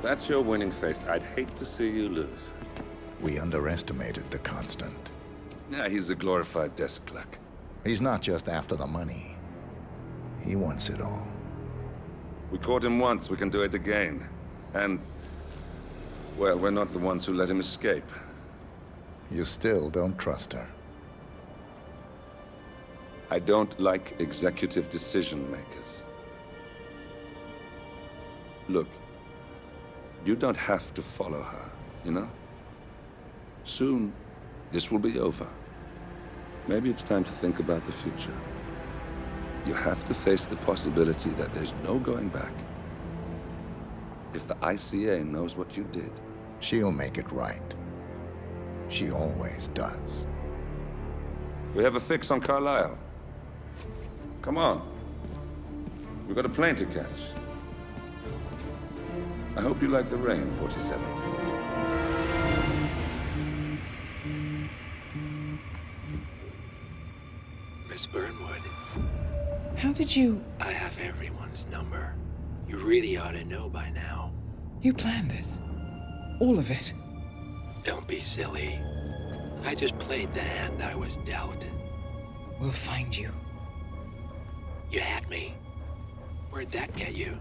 that's your winning face, I'd hate to see you lose. We underestimated the Constant. Yeah, he's a glorified desk clerk. He's not just after the money. He wants it all. We caught him once, we can do it again. And, well, we're not the ones who let him escape. You still don't trust her. I don't like executive decision makers. Look, you don't have to follow her, you know? Soon, this will be over. Maybe it's time to think about the future. You have to face the possibility that there's no going back. If the ICA knows what you did... She'll make it right. She always does. We have a fix on Carlisle. Come on. We've got a plane to catch. I hope you like the rain, 47. Miss Burnwood. How did you... I have everyone's number. You really ought to know by now. You planned this? All of it? Don't be silly. I just played the hand I was dealt. We'll find you. You had me. Where'd that get you?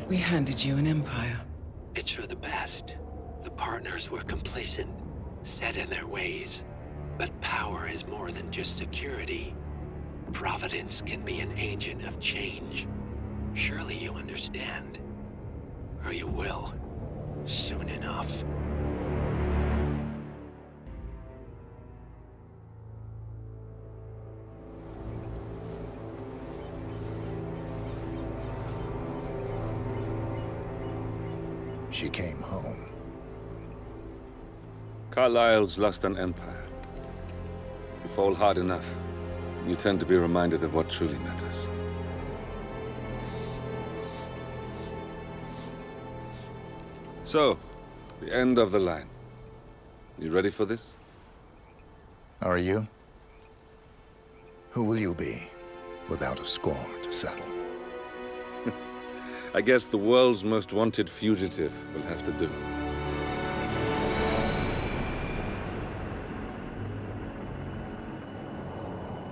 We handed you an empire. It's for the best. The partners were complacent, set in their ways. But power is more than just security. Providence can be an agent of change. Surely you understand. Or you will. Soon enough. She came home. Carlisle's lost an empire. You fall hard enough, you tend to be reminded of what truly matters. So, the end of the line. You ready for this? Are you? Who will you be, without a score to settle? I guess the world's most wanted fugitive will have to do.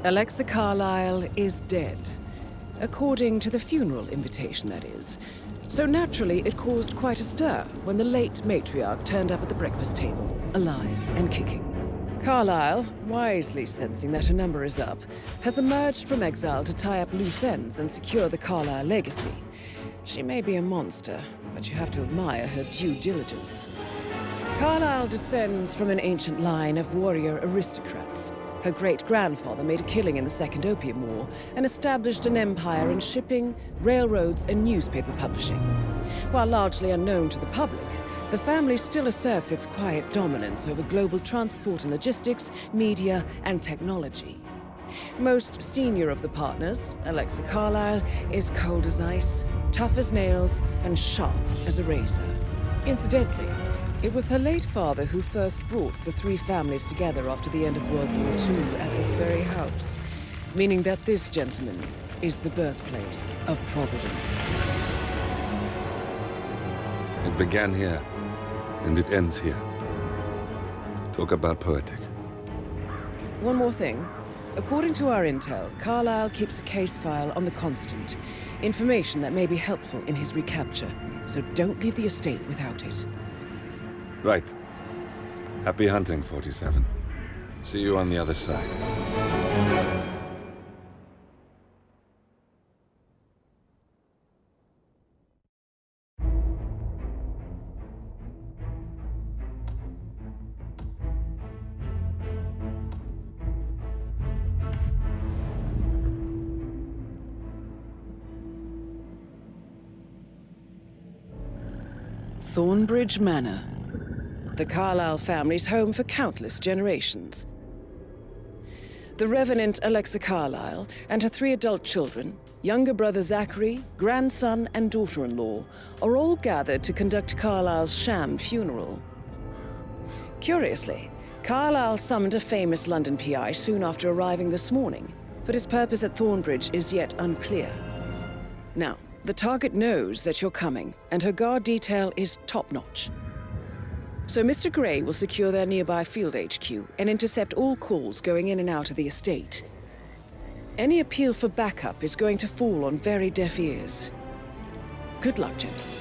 Alexa Carlisle is dead. According to the funeral invitation, that is. So naturally, it caused quite a stir when the late matriarch turned up at the breakfast table, alive and kicking. Carlisle, wisely sensing that her number is up, has emerged from exile to tie up loose ends and secure the Carlisle legacy. She may be a monster, but you have to admire her due diligence. Carlisle descends from an ancient line of warrior aristocrats. Her great-grandfather made a killing in the Second Opium War and established an empire in shipping, railroads, and newspaper publishing. While largely unknown to the public, the family still asserts its quiet dominance over global transport and logistics, media, and technology. Most senior of the partners, Alexa Carlisle, is cold as ice, tough as nails, and sharp as a razor. Incidentally, it was her late father who first brought the three families together after the end of World War II at this very house, meaning that this gentleman is the birthplace of Providence. It began here, and it ends here. Talk about poetic. One more thing. According to our intel, Carlisle keeps a case file on the Constant, information that may be helpful in his recapture, so don't leave the estate without it. Right. Happy hunting, 47. See you on the other side. Thornbridge Manor. The Carlisle family's home for countless generations. The Revenant Alexa Carlisle and her 3 adult children, younger brother Zachary, grandson, and daughter-in-law, are all gathered to conduct Carlisle's sham funeral. Curiously, Carlisle summoned a famous London PI soon after arriving this morning, but his purpose at Thornbridge is yet unclear. Now, The target knows that you're coming, and her guard detail is top-notch. So Mr. Gray will secure their nearby field HQ and intercept all calls going in and out of the estate. Any appeal for backup is going to fall on very deaf ears. Good luck, gentlemen.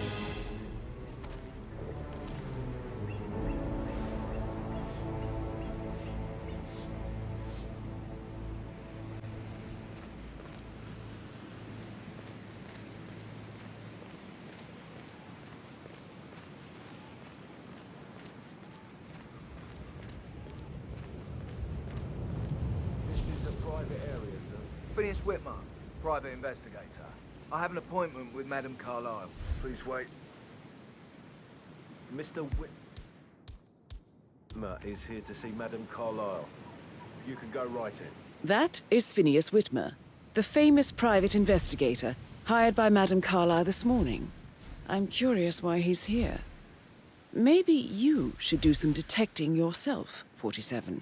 Phineas Whitmer, private investigator. I have an appointment with Madame Carlisle. Please wait. Mr. Whitmer is here to see Madame Carlisle. You can go right in. That is Phineas Whitmer, the famous private investigator hired by Madame Carlisle this morning. I'm curious why he's here. Maybe you should do some detecting yourself, 47.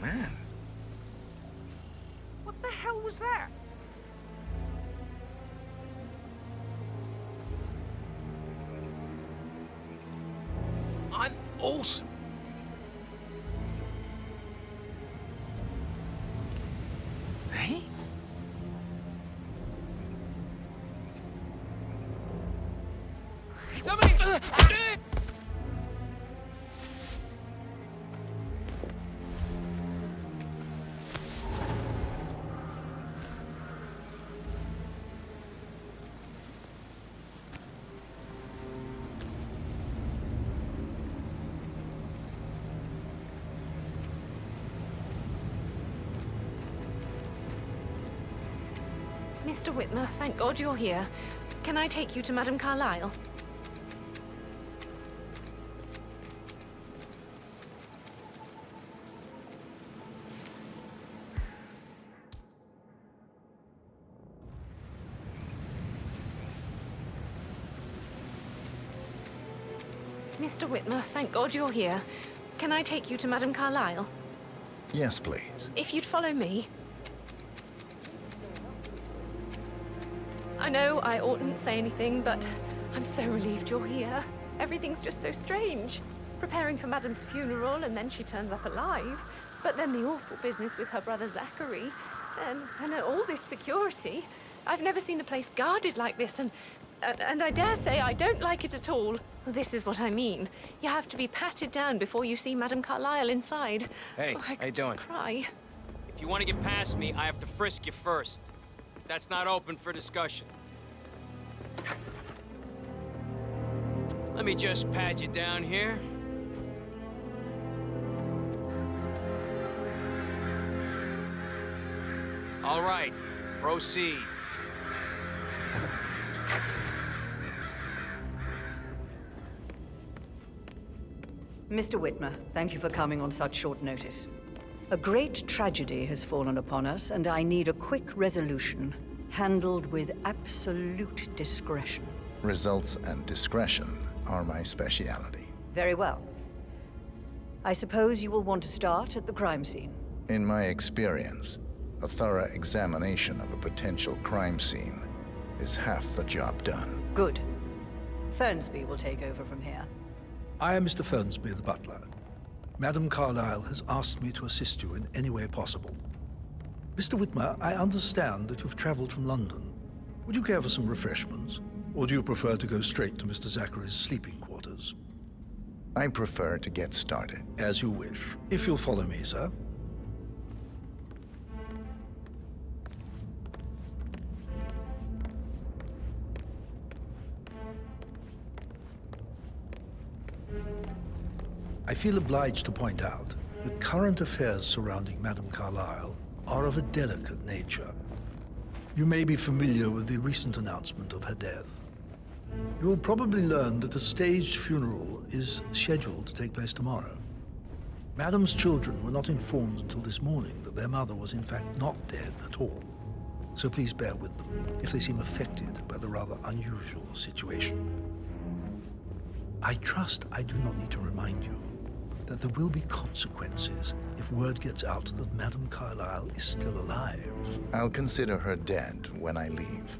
Man. What the hell was that? I'm awesome. Hey? Somebody! Mr. Whitmer, thank God you're here. Can I take you to Madame Carlisle? Mr. Whitmer, thank God you're here. Can I take you to Madame Carlisle? Yes, please. If you'd follow me. I know I oughtn't say anything, but I'm so relieved you're here. Everything's just so strange. Preparing for Madame's funeral, and then she turns up alive. But then the awful business with her brother Zachary. And all this security. I've never seen a place guarded like this, and I dare say I don't like it at all. Well, this is what I mean. You have to be patted down before you see Madame Carlisle inside. Hey, I how you could just doing? cry. If you want to get past me, I have to frisk you first. That's not open for discussion. Let me just pad you down here. All right, proceed. Mr. Whitmer, thank you for coming on such short notice. A great tragedy has fallen upon us, and I need a quick resolution, handled with absolute discretion. Results and discretion are my speciality. Very well. I suppose you will want to start at the crime scene. In my experience, a thorough examination of a potential crime scene is half the job done. Good. Fernsby will take over from here. I am Mr. Fernsby, the butler. Madame Carlisle has asked me to assist you in any way possible. Mr. Whitmer, I understand that you've traveled from London. Would you care for some refreshments? Or do you prefer to go straight to Mr. Zachary's sleeping quarters? I prefer to get started. As you wish. If you'll follow me, sir. I feel obliged to point out that current affairs surrounding Madame Carlisle are of a delicate nature. You may be familiar with the recent announcement of her death. You will probably learn that a staged funeral is scheduled to take place tomorrow. Madam's children were not informed until this morning that their mother was in fact not dead at all. So please bear with them if they seem affected by the rather unusual situation. I trust I do not need to remind you that there will be consequences if word gets out that Madame Carlisle is still alive. I'll consider her dead when I leave.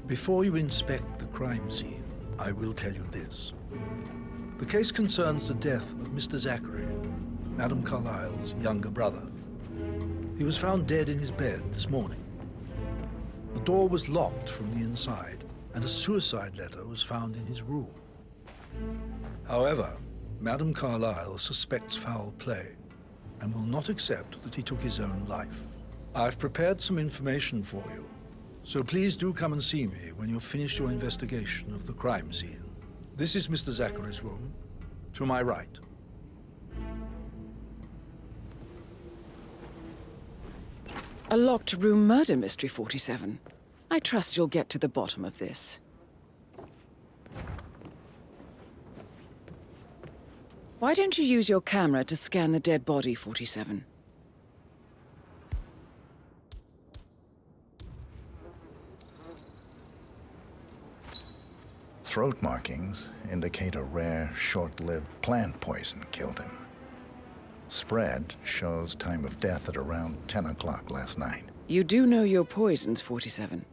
Before you inspect the crime scene, I will tell you this. The case concerns the death of Mr. Zachary, Madame Carlisle's younger brother. He was found dead in his bed this morning. The door was locked from the inside, and a suicide letter was found in his room. However, Madame Carlisle suspects foul play and will not accept that he took his own life. I've prepared some information for you, so please do come and see me when you've finished your investigation of the crime scene. This is Mr. Zachary's room, to my right. A locked room murder mystery, 47. I trust you'll get to the bottom of this. Why don't you use your camera to scan the dead body, 47? Throat markings indicate a rare, short-lived plant poison killed him. Spread shows time of death at around 10 o'clock last night. You do know your poisons, 47.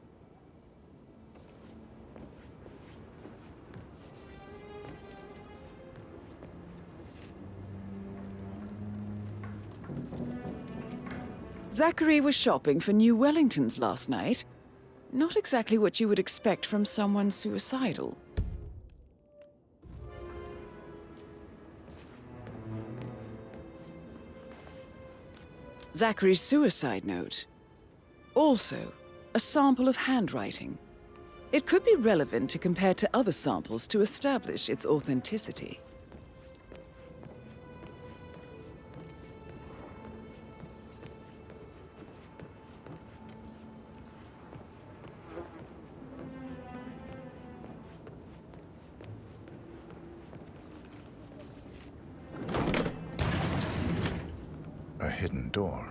Zachary was shopping for new Wellingtons last night. Not exactly what you would expect from someone suicidal. Zachary's suicide note. Also, a sample of handwriting. It could be relevant to compare to other samples to establish its authenticity. A hidden door.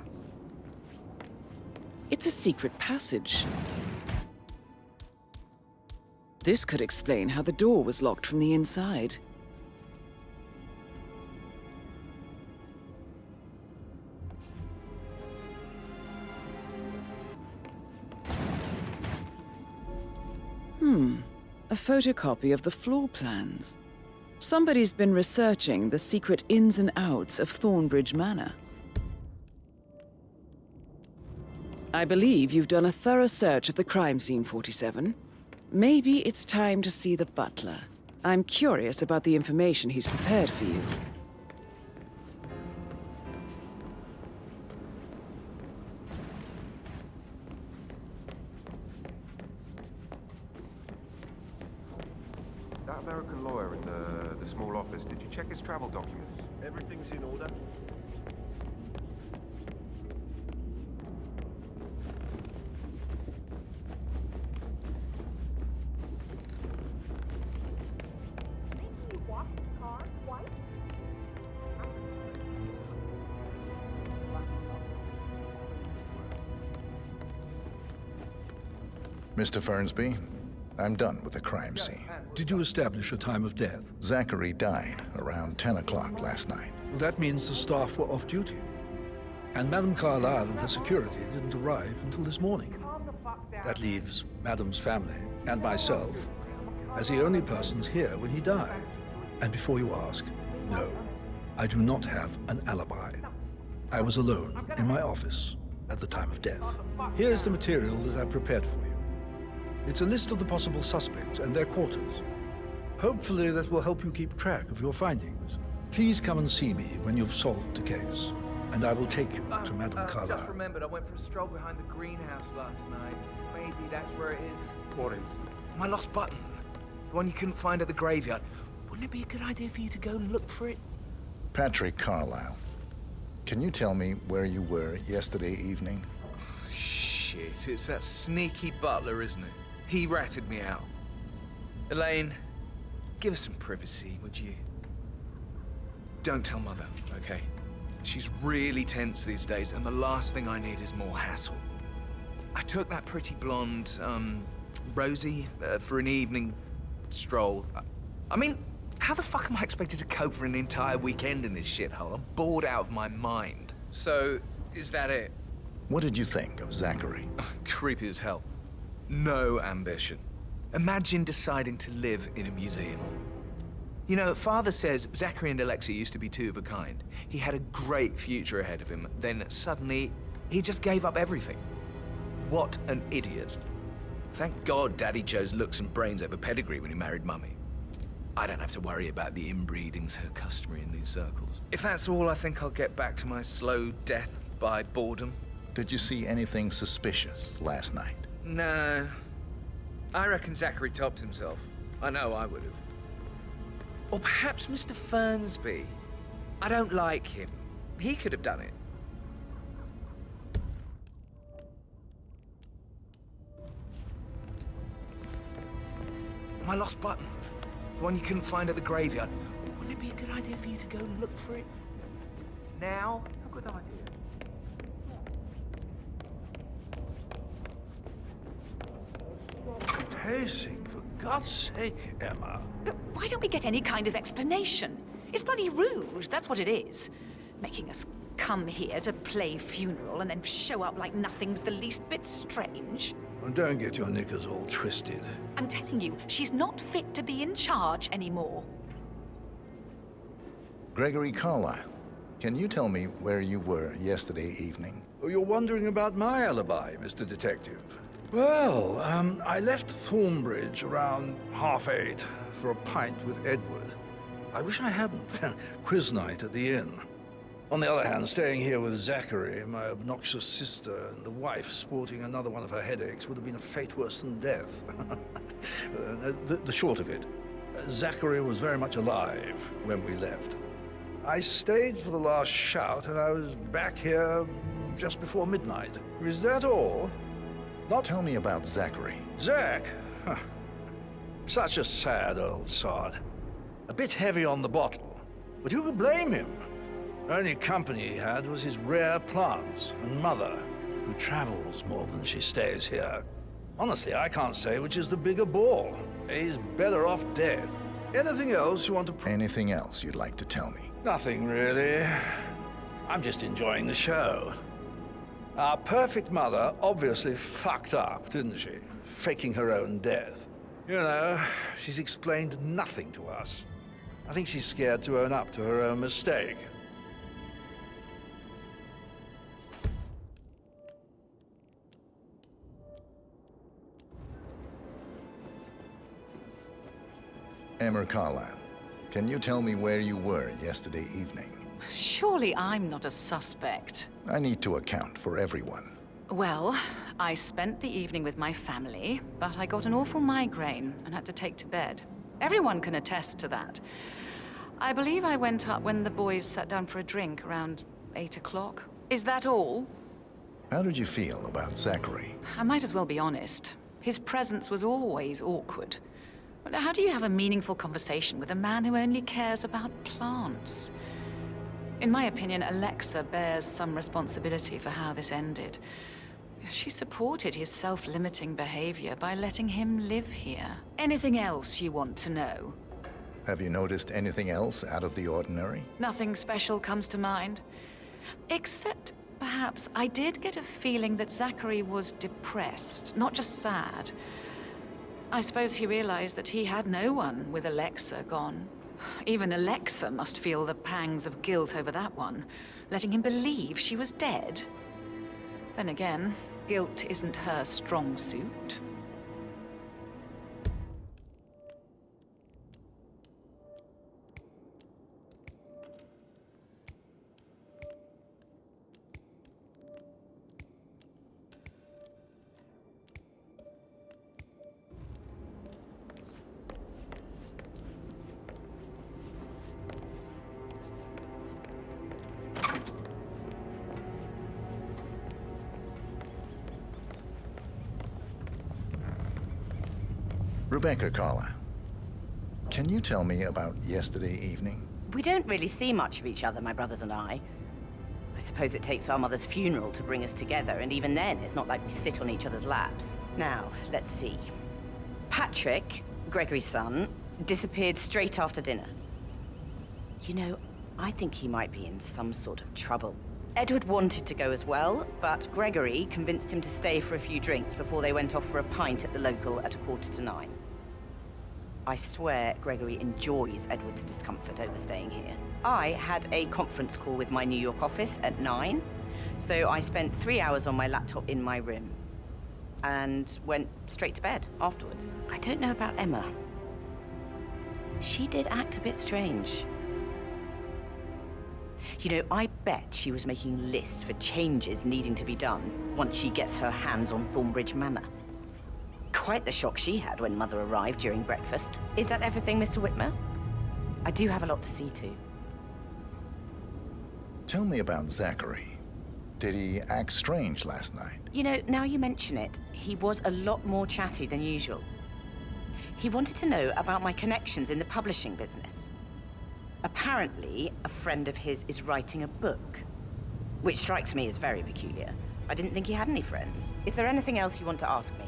It's a secret passage. This could explain how the door was locked from the inside. A photocopy of the floor plans. Somebody's been researching the secret ins and outs of Thornbridge Manor. I believe you've done a thorough search of the crime scene, 47. Maybe it's time to see the butler. I'm curious about the information he's prepared for you. That American lawyer in the small office, did you check his travel documents? Everything's in order. Mr. Fernsby, I'm done with the crime scene. Did you establish a time of death? Zachary died around 10 o'clock last night. Well, that means the staff were off duty. And Madame Carlisle and her security didn't arrive until this morning. That leaves Madame's family and myself as the only persons here when he died. And before you ask, no, I do not have an alibi. I was alone in my office at the time of death. Here's the material that I prepared for you. It's a list of the possible suspects and their quarters. Hopefully that will help you keep track of your findings. Please come and see me when you've solved the case, and I will take you to Madame Carlisle. I just remembered I went for a stroll behind the greenhouse last night. Maybe that's where it is. What is? My lost button. The one you couldn't find at the graveyard. Wouldn't it be a good idea for you to go and look for it? Patrick Carlisle, can you tell me where you were yesterday evening? Shit. Shit, it's that sneaky butler, isn't it? He ratted me out. Elaine, give us some privacy, would you? Don't tell Mother, okay? She's really tense these days, and the last thing I need is more hassle. I took that pretty blonde, Rosie, for an evening stroll. I mean, how the fuck am I expected to cope for an entire weekend in this shithole? I'm bored out of my mind. So, is that it? What did you think of Zachary? Creepy as hell. No ambition. Imagine deciding to live in a museum. You know, Father says Zachary and Alexa used to be two of a kind. He had a great future ahead of him, then suddenly, he just gave up everything. What an idiot. Thank God Daddy chose looks and brains over pedigree when he married Mummy. I don't have to worry about the inbreeding so customary in these circles. If that's all, I think I'll get back to my slow death by boredom. Did you see anything suspicious last night? No. I reckon Zachary topped himself. I know I would have. Or perhaps Mr. Fernsby. I don't like him. He could have done it. My lost button. The one you couldn't find at the graveyard. Wouldn't it be a good idea for you to go and look for it? Now? A good idea. Pacing, for God's sake, Emma. But why don't we get any kind of explanation? It's bloody rude, that's what it is. Making us come here to play funeral and then show up like nothing's the least bit strange. Well, don't get your knickers all twisted. I'm telling you, she's not fit to be in charge anymore. Gregory Carlisle, can you tell me where you were yesterday evening? Oh, you're wondering about my alibi, Mr. Detective. Well, I left Thornbridge around 8:30 for a pint with Edward. I wish I hadn't. Quiz night at the inn. On the other hand, staying here with Zachary, my obnoxious sister, and the wife sporting another one of her headaches would have been a fate worse than death. The short of it, Zachary was very much alive when we left. I stayed for the last shout, and I was back here just before midnight. Is that all? Tell me about Zachary. Zach? Huh. Such a sad old sod. A bit heavy on the bottle, but who could blame him? Only company he had was his rare plants and Mother, who travels more than she stays here. Honestly, I can't say which is the bigger ball. He's better off dead. Anything else you want to... Anything else you'd like to tell me? Nothing, really. I'm just enjoying the show. Our perfect mother obviously fucked up, didn't she? Faking her own death. You know, she's explained nothing to us. I think she's scared to own up to her own mistake. Emma Carlisle, can you tell me where you were yesterday evening? Surely I'm not a suspect. I need to account for everyone. Well, I spent the evening with my family, but I got an awful migraine and had to take to bed. Everyone can attest to that. I believe I went up when the boys sat down for a drink around 8 o'clock. Is that all? How did you feel about Zachary? I might as well be honest. His presence was always awkward. But how do you have a meaningful conversation with a man who only cares about plants? In my opinion, Alexa bears some responsibility for how this ended. She supported his self-limiting behavior by letting him live here. Anything else you want to know? Have you noticed anything else out of the ordinary? Nothing special comes to mind. Except, perhaps, I did get a feeling that Zachary was depressed, not just sad. I suppose he realized that he had no one with Alexa gone. Even Alexa must feel the pangs of guilt over that one, letting him believe she was dead. Then again, guilt isn't her strong suit. Rebecca Carlisle, can you tell me about yesterday evening? We don't really see much of each other, my brothers and I. I suppose it takes our mother's funeral to bring us together, and even then, it's not like we sit on each other's laps. Now, let's see. Patrick, Gregory's son, disappeared straight after dinner. You know, I think he might be in some sort of trouble. Edward wanted to go as well, but Gregory convinced him to stay for a few drinks before they went off for a pint at the local at 8:45. I swear Gregory enjoys Edward's discomfort over staying here. I had a conference call with my New York office at 9, so I spent 3 hours on my laptop in my room and went straight to bed afterwards. I don't know about Emma. She did act a bit strange. You know, I bet she was making lists for changes needing to be done once she gets her hands on Thornbridge Manor. Quite the shock she had when Mother arrived during breakfast. Is that everything, Mr. Whitmer? I do have a lot to see to. Tell me about Zachary. Did he act strange last night? You know, now you mention it, he was a lot more chatty than usual. He wanted to know about my connections in the publishing business. Apparently, a friend of his is writing a book, which strikes me as very peculiar. I didn't think he had any friends. Is there anything else you want to ask me?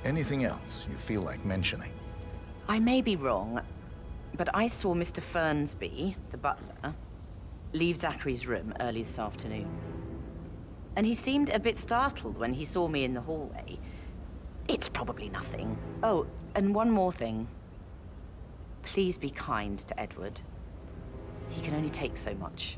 Anything else you feel like mentioning? I may be wrong, but I saw Mr. Fernsby, the butler, leave Zachary's room early this afternoon. And he seemed a bit startled when he saw me in the hallway. It's probably nothing. Oh, and one more thing. Please be kind to Edward. He can only take so much.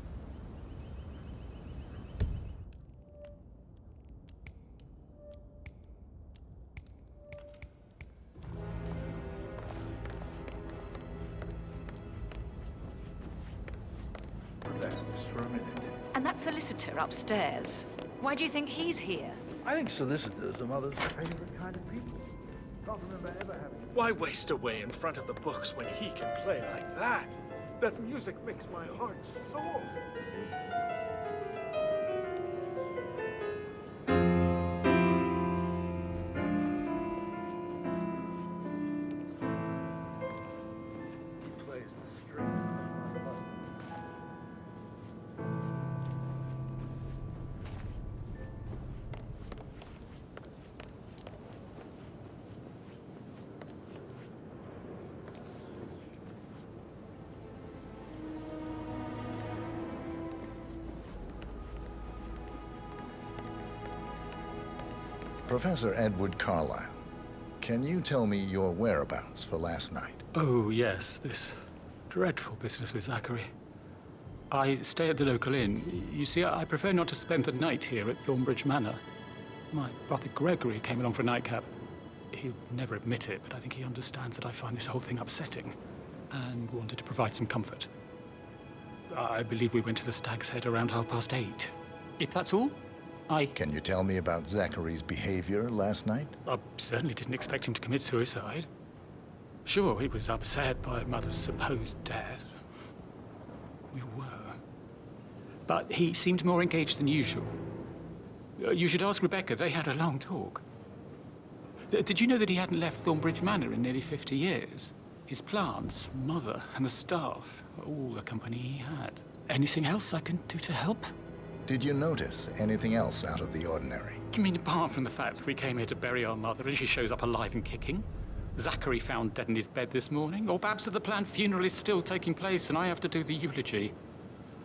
And that solicitor upstairs. Why do you think he's here? I think solicitors are Mother's favorite kind of people. Can't remember ever having... Why waste away in front of the books when he can play like that? That music makes my heart soar. He plays the strings. Professor Edward Carlisle, can you tell me your whereabouts for last night? Oh, yes, this dreadful business with Zachary. I stay at the local inn. You see, I prefer not to spend the night here at Thornbridge Manor. My brother Gregory came along for a nightcap. He'll never admit it, but I think he understands that I find this whole thing upsetting and wanted to provide some comfort. I believe we went to the Stag's Head around 8:30. If that's all, Can you tell me about Zachary's behavior last night? I certainly didn't expect him to commit suicide. Sure, he was upset by Mother's supposed death. We were. But he seemed more engaged than usual. You should ask Rebecca. They had a long talk. Did you know that he hadn't left Thornbridge Manor in nearly 50 years? His plants, Mother, and the staff, all the company he had. Anything else I can do to help? Did you notice anything else out of the ordinary? You mean apart from the fact that we came here to bury our mother and she shows up alive and kicking? Zachary found dead in his bed this morning? Or perhaps that the planned funeral is still taking place and I have to do the eulogy?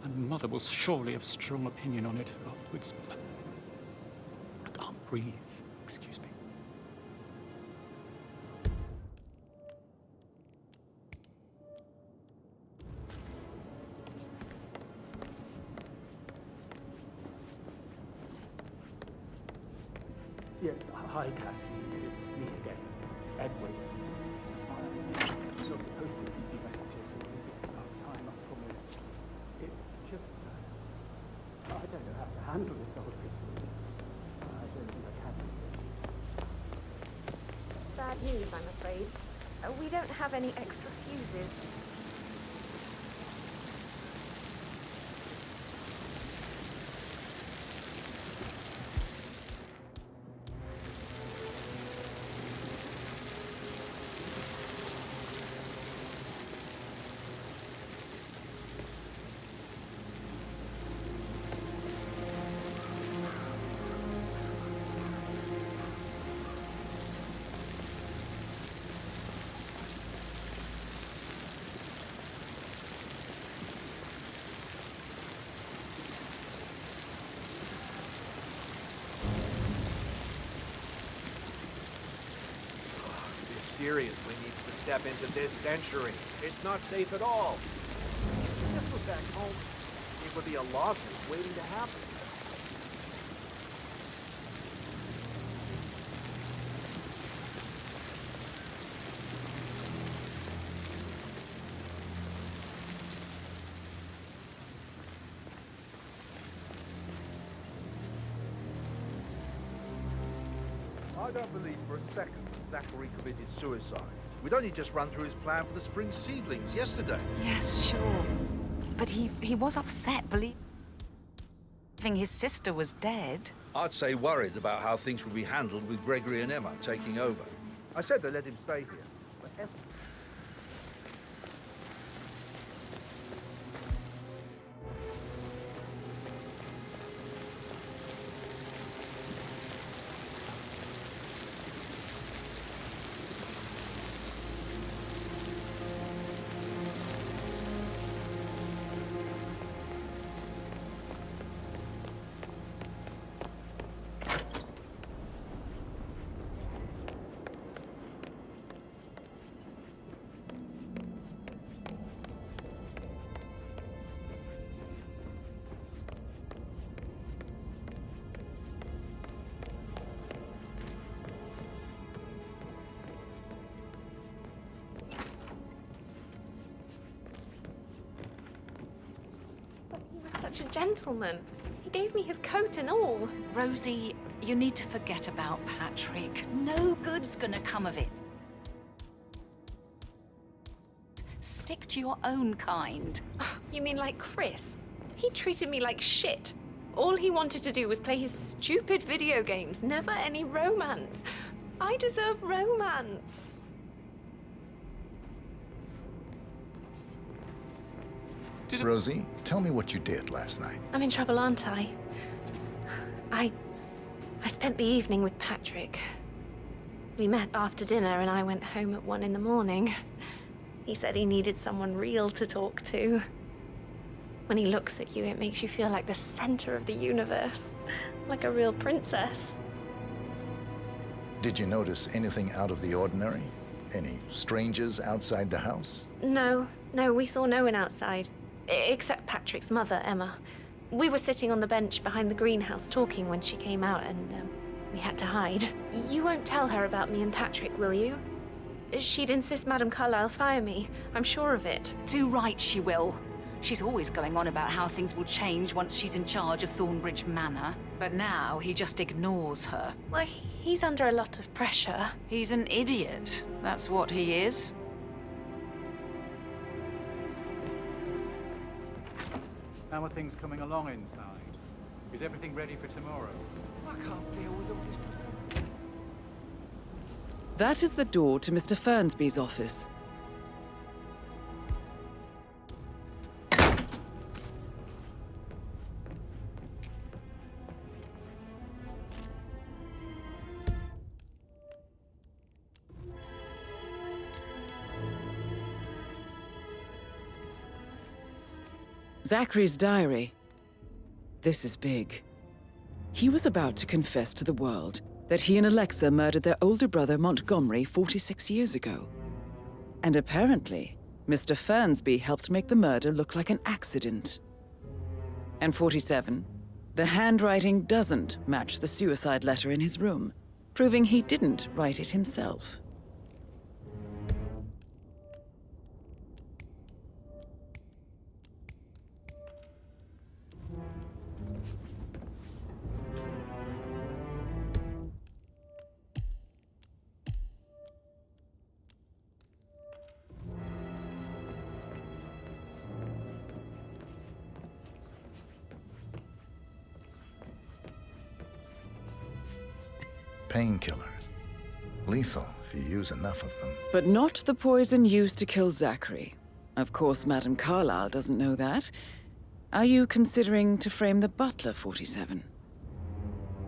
And Mother will surely have a strong opinion on it afterwards. I can't breathe. Excuse me. Yes, hi, Cassie. It's me again. Edward. You're supposed to keep me messages about time up for me. It's just... I don't know how to handle this whole thing. I don't think I can. Bad news, I'm afraid. We don't have any extra fuses. seriously needs to step into this century. It's not safe at all. If this was back home, it would be a lawsuit waiting to happen. I don't believe for a second that Zachary committed suicide. We'd only just run through his plan for the spring seedlings yesterday. Yes, sure. But he was upset, believing his sister was dead. I'd say worried about how things would be handled with Gregory and Emma taking over. I said to let him stay here. But Emma... Such a gentleman. He gave me his coat and all. Rosie, you need to forget about Patrick. No good's gonna come of it. Stick to your own kind. You mean like Chris? He treated me like shit. All he wanted to do was play his stupid video games, never any romance. I deserve romance. Rosie, tell me what you did last night. I'm in trouble, aren't I? I spent the evening with Patrick. We met after dinner and I went home at 1 in the morning. He said he needed someone real to talk to. When he looks at you, it makes you feel like the center of the universe. Like a real princess. Did you notice anything out of the ordinary? Any strangers outside the house? No, we saw no one outside. Except Patrick's mother, Emma. We were sitting on the bench behind the greenhouse talking when she came out and we had to hide. You won't tell her about me and Patrick, will you? She'd insist Madame Carlisle fire me. I'm sure of it. Too right she will. She's always going on about how things will change once she's in charge of Thornbridge Manor. But now he just ignores her. Well, he's under a lot of pressure. He's an idiot. That's what he is. How are things coming along inside? Is everything ready for tomorrow? I can't deal with all this. That is the door to Mr. Fernsby's office. Zachary's diary. This is big. He was about to confess to the world that he and Alexa murdered their older brother Montgomery 46 years ago. And apparently, Mr. Fernsby helped make the murder look like an accident. And 47, the handwriting doesn't match the suicide letter in his room, proving he didn't write it himself. Painkillers. Lethal if you use enough of them. But not the poison used to kill Zachary. Of course, Madame Carlisle doesn't know that. Are you considering to frame the butler, 47?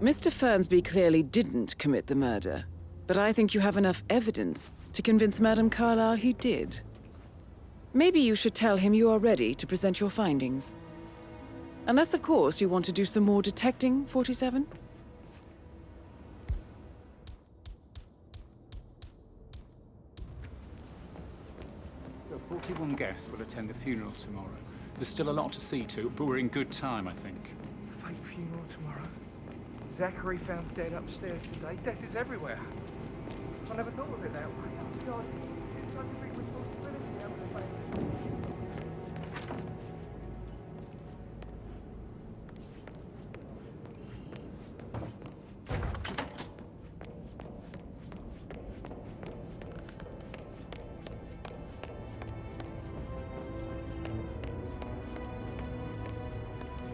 Mr. Fernsby clearly didn't commit the murder, but I think you have enough evidence to convince Madame Carlisle he did. Maybe you should tell him you are ready to present your findings. Unless, of course, you want to do some more detecting, 47? guest will attend the funeral tomorrow. There's still a lot to see to, but we're in good time, I think. Fake funeral tomorrow. Zachary found dead upstairs today. Death is everywhere. I never thought of it that way. Oh, God. It's such a big responsibility having a family.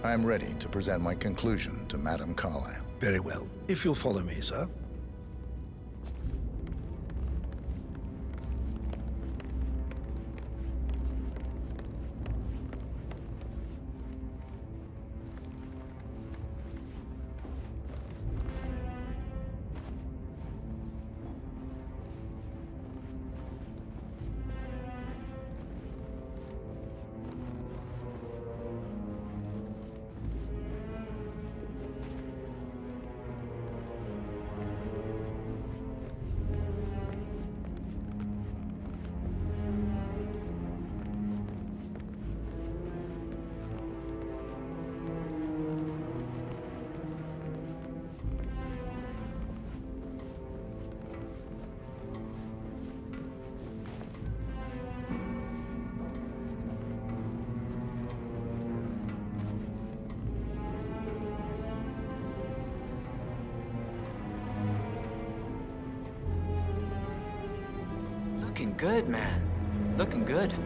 I'm ready to present my conclusion to Madame Carlisle. Very well. If you'll follow me, sir. Looking good, man. Looking good. Do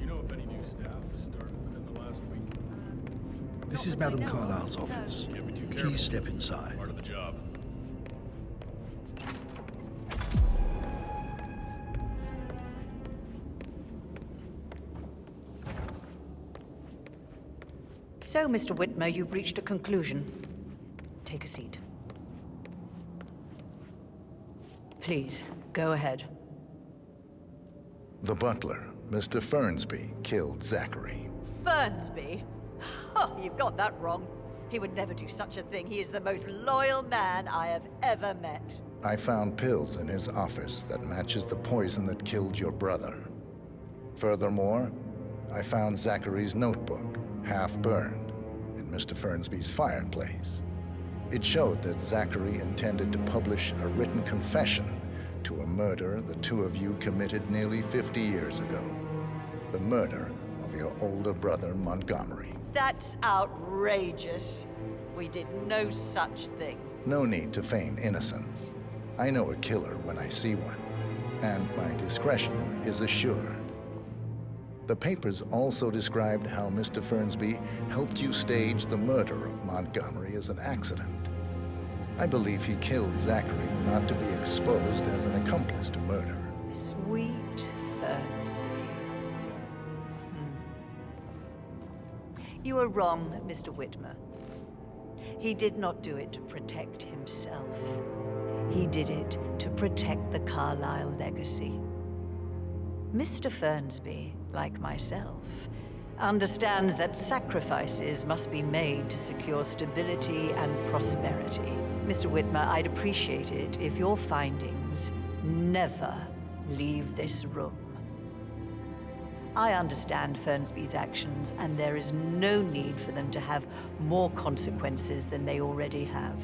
you know if any new staff has started within the last week? This is Madame Carlisle's office. Can't be too careful. Please step inside. Part of the job. So, Mr. Whitmer, you've reached a conclusion. Take a seat. Please, go ahead. The butler, Mr. Fernsby, killed Zachary. Fernsby? Oh, you've got that wrong. He would never do such a thing. He is the most loyal man I have ever met. I found pills in his office that matches the poison that killed your brother. Furthermore, I found Zachary's notebook, half burned, in Mr. Fernsby's fireplace. It showed that Zachary intended to publish a written confession to a murder the two of you committed nearly 50 years ago. The murder of your older brother, Montgomery. That's outrageous. We did no such thing. No need to feign innocence. I know a killer when I see one, and my discretion is assured. The papers also described how Mr. Fernsby helped you stage the murder of Montgomery as an accident. I believe he killed Zachary not to be exposed as an accomplice to murder. Sweet Fernsby. You are wrong, Mr. Whitmer. He did not do it to protect himself. He did it to protect the Carlisle legacy. Mr. Fernsby, like myself, understands that sacrifices must be made to secure stability and prosperity. Mr. Whitmer, I'd appreciate it if your findings never leave this room. I understand Fernsby's actions, and there is no need for them to have more consequences than they already have.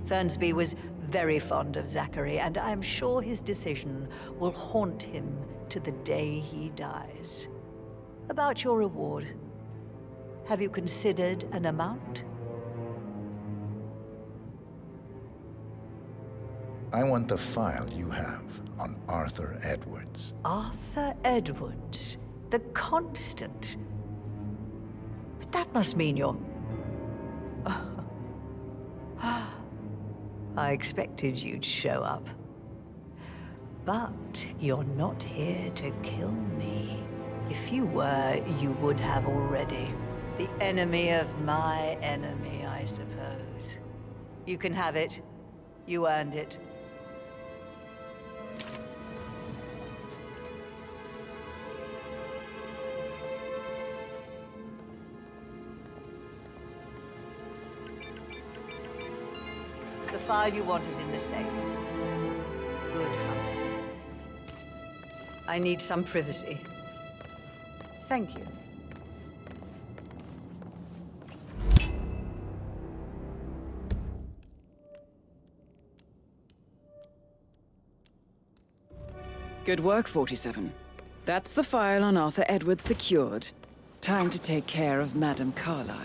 Fernsby was very fond of Zachary, and I'm sure his decision will haunt him to the day he dies. About your reward, have you considered an amount? I want the file you have on Arthur Edwards. Arthur Edwards, the Constant. But that must mean you're... I expected you'd show up. But you're not here to kill me. If you were, you would have already. The enemy of my enemy, I suppose. You can have it. You earned it. The file you want is in the safe. Good hunting. I need some privacy. Thank you. Good work, 47. That's the file on Arthur Edwards secured. Time to take care of Madame Carlisle.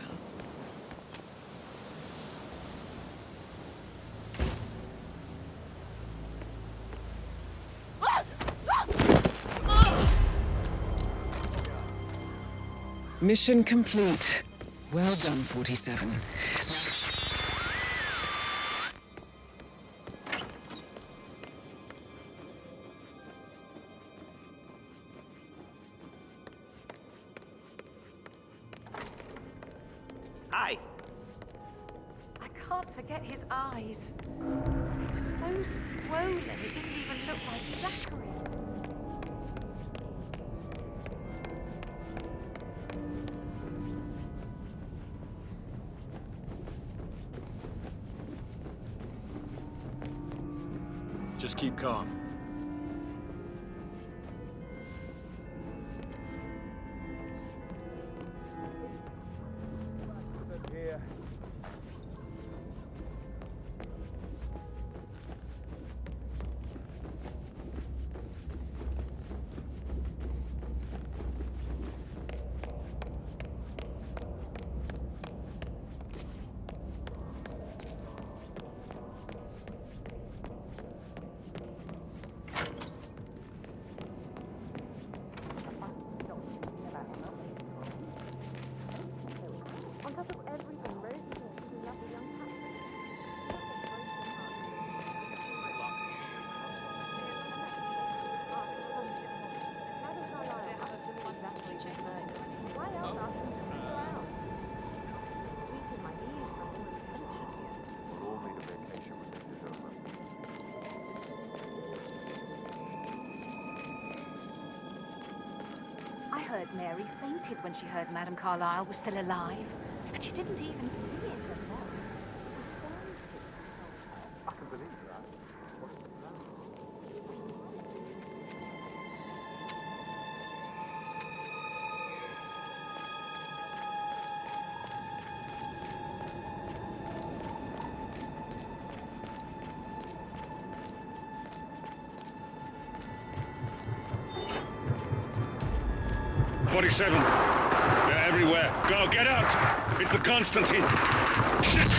Mission complete. Well done, 47. Hi. I can't forget his eyes. They were so swollen, it didn't even look like Zachary. Just keep calm. Here. On top of everything, Rosie thinks she's a lovely young We'll all need a vacation when this is over. I heard Mary fainted when she heard Madame Carlisle was still alive, and she didn't even see it herself. I can believe that. What's the plan? They're everywhere. Go, get out! It's the Constantine. Shit!